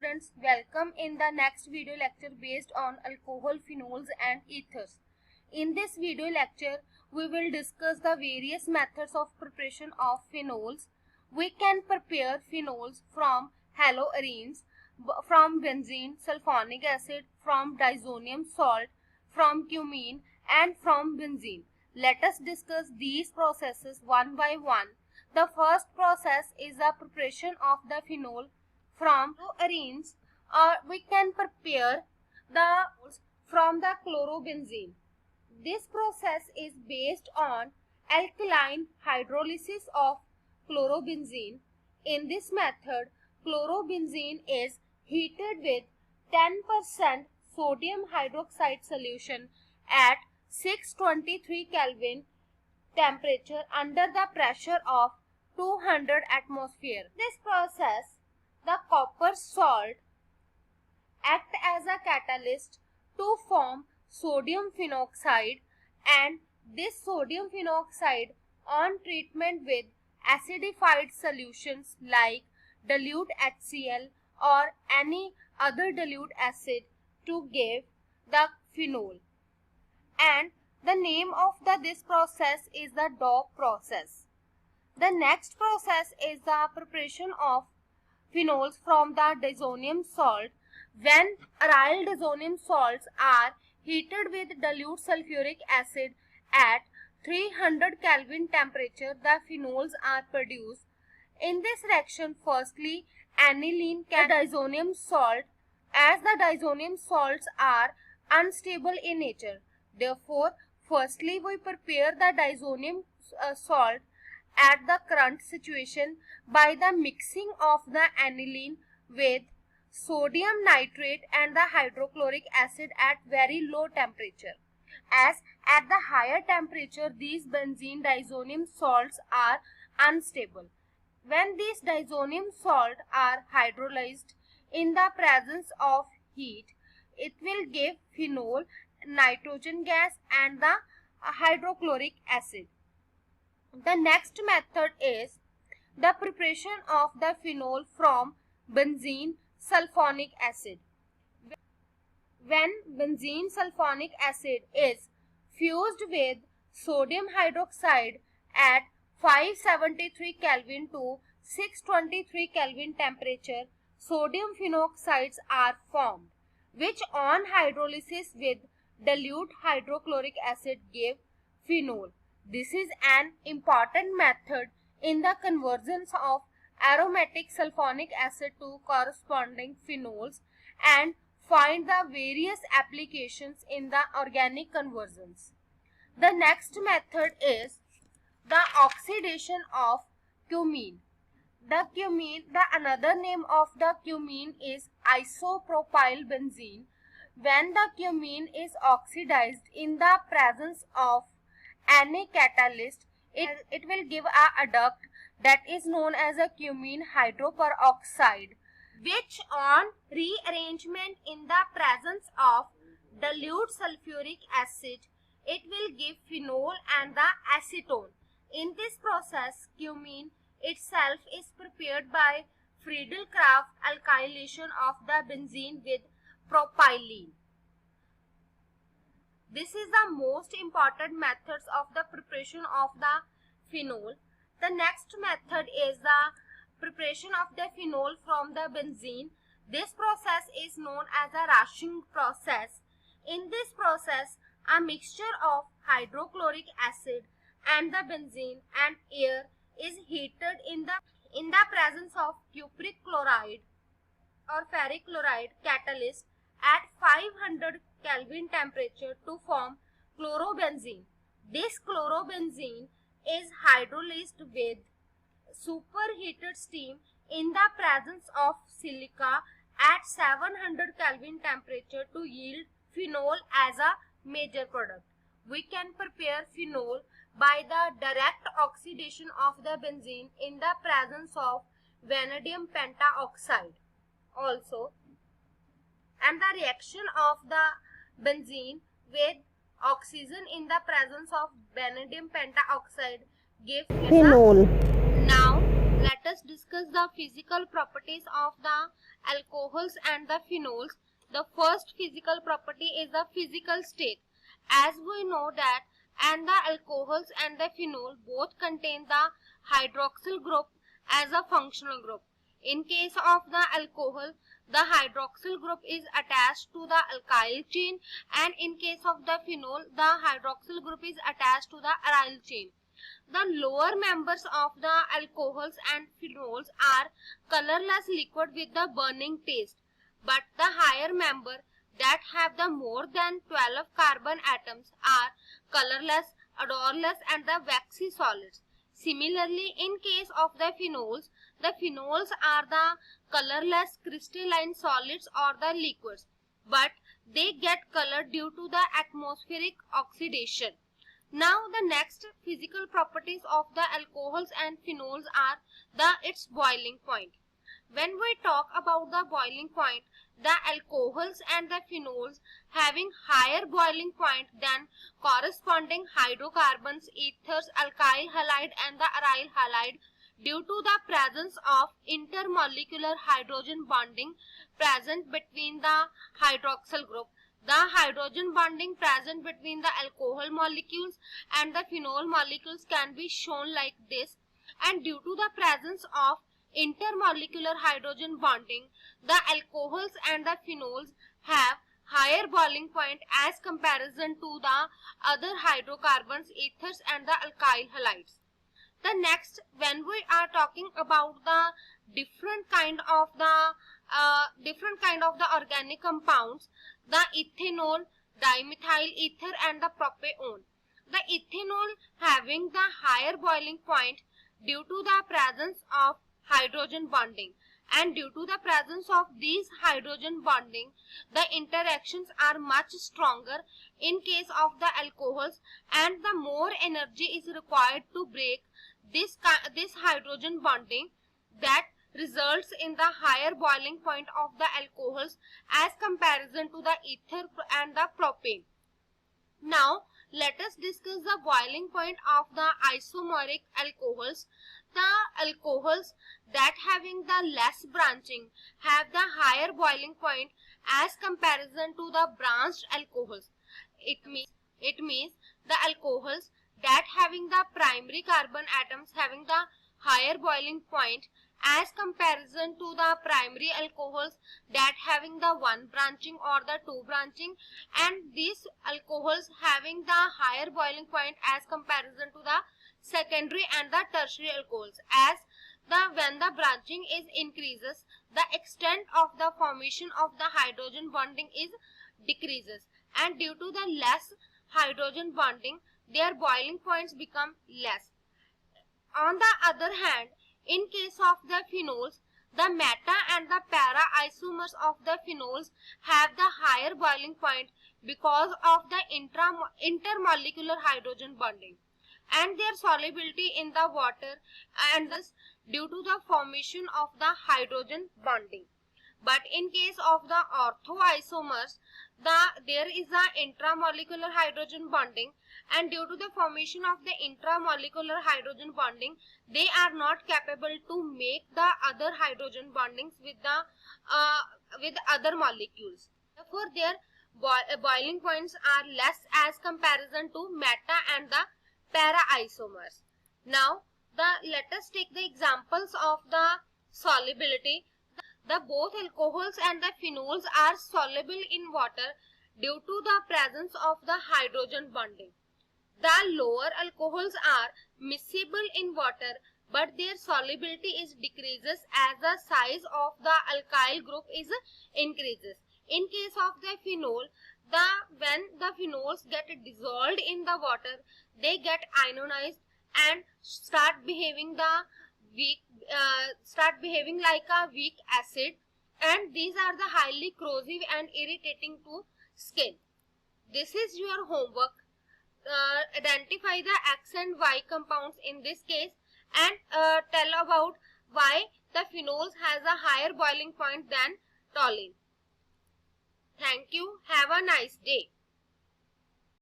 students, welcome in the next video lecture based on alcohol, phenols and ethers. In this video lecture, we will discuss the various methods of preparation of phenols. We can prepare phenols from haloarenes, from benzene, sulfonic acid, from diazonium salt, from cumene and from benzene. Let us discuss these processes one by one. The first process is the preparation of the phenol from haloarenes, or we can prepare the from the chlorobenzene. This process is based on alkaline hydrolysis of chlorobenzene. In this method, chlorobenzene is heated with 10% sodium hydroxide solution at 623 Kelvin temperature under the pressure of 200 atmosphere. This process, the copper salt act as a catalyst to form sodium phenoxide, and this sodium phenoxide on treatment with acidified solutions like dilute HCl or any other dilute acid to give the phenol. And the name of this process is the Dopp process. The next process is the preparation of phenols from the diazonium salt. When aryl diazonium salts are heated with dilute sulfuric acid at 300 Kelvin temperature, the phenols are produced. In this reaction, firstly, aniline can diazonium salt, as the diazonium salts are unstable in nature. Therefore, firstly we prepare the diazonium salt at the current situation by the mixing of the aniline with sodium nitrate and the hydrochloric acid at very low temperature, as at the higher temperature these benzene diazonium salts are unstable. When these diazonium salts are hydrolyzed in the presence of heat, it will give phenol, nitrogen gas and the hydrochloric acid. The next method is the preparation of the phenol from benzene sulfonic acid. When benzene sulfonic acid is fused with sodium hydroxide at 573 Kelvin to 623 Kelvin temperature, sodium phenoxides are formed, which on hydrolysis with dilute hydrochloric acid give phenol. This is an important method in the conversions of aromatic sulfonic acid to corresponding phenols, and find the various applications in the organic conversions. The next method is the oxidation of cumene. The another name of the cumene is isopropyl benzene. When the cumene is oxidized in the presence of any catalyst, it will give a adduct that is known as a cumene hydroperoxide, which on rearrangement in the presence of dilute sulfuric acid, it will give phenol and the acetone. In this process, cumene itself is prepared by Friedel-Crafts alkylation of the benzene with propylene. This is the most important methods of the preparation of the phenol. The next method is the preparation of the phenol from the benzene. This process is known as a Raschig process. In this process, a mixture of hydrochloric acid and the benzene and air is heated in the presence of cupric chloride or ferric chloride catalyst at 500 Kelvin temperature to form chlorobenzene. This chlorobenzene is hydrolyzed with superheated steam in the presence of silica at 700 Kelvin temperature to yield phenol as a major product. We can prepare phenol by the direct oxidation of the benzene in the presence of vanadium pentaoxide also, and the reaction of the benzene with oxygen in the presence of vanadium pentaoxide gives phenol. Now let us discuss the physical properties of the alcohols and the phenols. The first physical property is the physical state. As we know that and the alcohols and the phenol both contain the hydroxyl group as a functional group. In case of the alcohol, the hydroxyl group is attached to the alkyl chain, and in case of the phenol, the hydroxyl group is attached to the aryl chain. The lower members of the alcohols and phenols are colorless liquid with the burning taste, but the higher member that have the more than 12 carbon atoms are colorless, odorless and the waxy solids. Similarly, in case of the phenols are the colorless crystalline solids or the liquids, but they get color due to the atmospheric oxidation. Now the next physical properties of the alcohols and phenols are its boiling point. When we talk about the boiling point, the alcohols and the phenols having higher boiling point than corresponding hydrocarbons, ethers, alkyl halide and the aryl halide due to the presence of intermolecular hydrogen bonding present between the hydroxyl group. The hydrogen bonding present between the alcohol molecules and the phenol molecules can be shown like this, and due to the presence of intermolecular hydrogen bonding, the alcohols and the phenols have higher boiling point as comparison to the other hydrocarbons, ethers and the alkyl halides. The next, when we are talking about the different kind of the organic compounds, the ethanol, dimethyl ether and the propane. The ethanol having the higher boiling point due to the presence of hydrogen bonding, and due to the presence of these hydrogen bonding, the interactions are much stronger in case of the alcohols, and the more energy is required to break this hydrogen bonding, that results in the higher boiling point of the alcohols as comparison to the ether and the propane. Now let us discuss the boiling point of the isomeric alcohols. The alcohols that having the less branching have the higher boiling point as comparison to the branched alcohols. It means the alcohols that having the primary carbon atoms having the higher boiling point as comparison to the primary alcohols that having the one branching or the two branching, and these alcohols having the higher boiling point as comparison to the secondary and the tertiary alcohols, as when the branching is increases, the extent of the formation of the hydrogen bonding is decreases, and due to the less hydrogen bonding, their boiling points become less. On the other hand, in case of the phenols, the meta and the para isomers of the phenols have the higher boiling point because of the intermolecular hydrogen bonding and their solubility in the water, and thus due to the formation of the hydrogen bonding. But in case of the orthoisomers, there is the intramolecular hydrogen bonding, and due to the formation of the intramolecular hydrogen bonding, they are not capable to make the other hydrogen bondings with other molecules. Therefore, their boiling points are less as comparison to meta and the para isomers. Now, let us take the examples of the solubility. The both alcohols and the phenols are soluble in water due to the presence of the hydrogen bonding. The lower alcohols are miscible in water, but their solubility is decreases as the size of the alkyl group is increases. In case of the phenol, when the phenols get dissolved in the water, they get ionized and start behaving like a weak acid, and these are the highly corrosive and irritating to skin. This is your homework. Identify the X and Y compounds in this case, and tell about why the phenols has a higher boiling point than toluene. Thank you. Have a nice day.